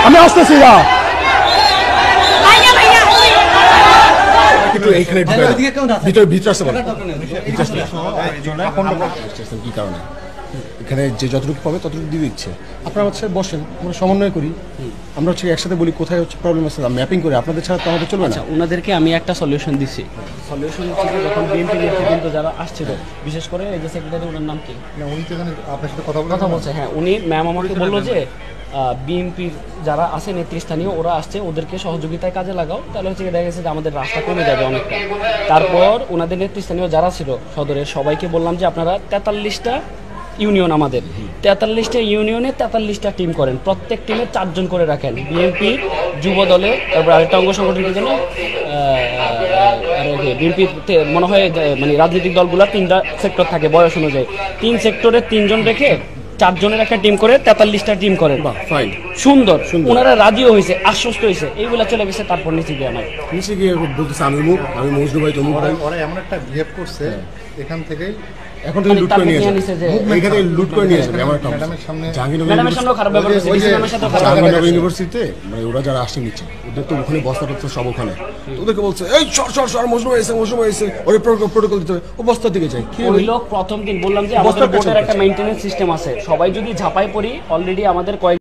আমি আসতেছি না কিন্তু এইখানে ভিতরে ভিতরে আসতে পারে কি কারণে এখানে যে যতটুকু পাবে ততটুকু দিয়ে দিচ্ছে আপনারা হচ্ছে বসেন আমরা সমন্বয় করি আমরা হচ্ছে একসাথে বলি কোথায় হচ্ছে প্রবলেম আছে ম্যাপিং করে আপনাদের ছাড়া তো আমাদের চলবে না ওনাদেরকে আমি একটা সলিউশন দিছি সলিউশন হচ্ছে যখন বিএনপি নেতৃবৃন্দ যারা আসছিল বিশেষ করে এই যে সেক্রেটারি ওনার নাম কি উনি তো এখানে আপনার সাথে কথা বলছে হ্যাঁ উনি ম্যাম আমাকে বললো যে বিএনপির যারা আছে নেতৃস্থানীয় ওরা আসছে ওদেরকে সহযোগিতায় কাজে লাগাও তাহলে হচ্ছে দেখা গেছে যে আমাদের রাস্তা কমে যাবে অনেকটা তারপর ওনাদের নেতৃস্থানীয় যারা ছিল সদরের সবাইকে বললাম যে আপনারা 43টা ইউনিয়ন আমাদের 43টা ইউনিয়নে 43টা টিম করেন প্রত্যেক টিমে 4 জন করে রাখেন বিএনপি যুব দলে তারপর আরেকটা অঙ্গ সংগঠনের জন্য বিএনপি মনে হয় মানে রাজনৈতিক দলগুলোর 3টা সেক্টর থাকে বয়স অনুযায়ী 3 সেক্টরে 3 জন রেখে 4 জনের একটা টিম করে 43টা টিম করেন সুন্দর ওনারা রাজিও হয়েছে আশ্বস্ত হয়েছে এইগুলা চলে গেছে তারপর নিচে গিয়ে আমার নিচে গিয়ে বলতেছে আমি মজনু ভাই তমুক ভাই ওরা এমন একটা বিহেভ করছে এখান থেকেই এখন থেকে লুট করে নিয়েছে এইখানে লুট করে নিয়েছে আমার একটা ম্যাডামের সামনে ম্যাডামের সামনে খারাপ ব্যবহার করছে ম্যাডামের সাথে জাহাঙ্গীরনগর ইউনিভার্সিটিতে মানে ওরা যারা আসছে নিচ্ছে ওদের তো ওখানে বস্তা টস্তা সব ওখানে ওদেরকে বলছে এই সর মজনু এসে ওরে প্রোটোকল দিতে হবে ও বস্তা দিকে যায় ওই লোক প্রথম দিন বললাম যে আমাদের বোর্ডের একটা মেইনটেনেন্স সিস্টেম আছে সবাই যদি ঝাঁপাই পড়ি অলরেডি আমাদের কয়েক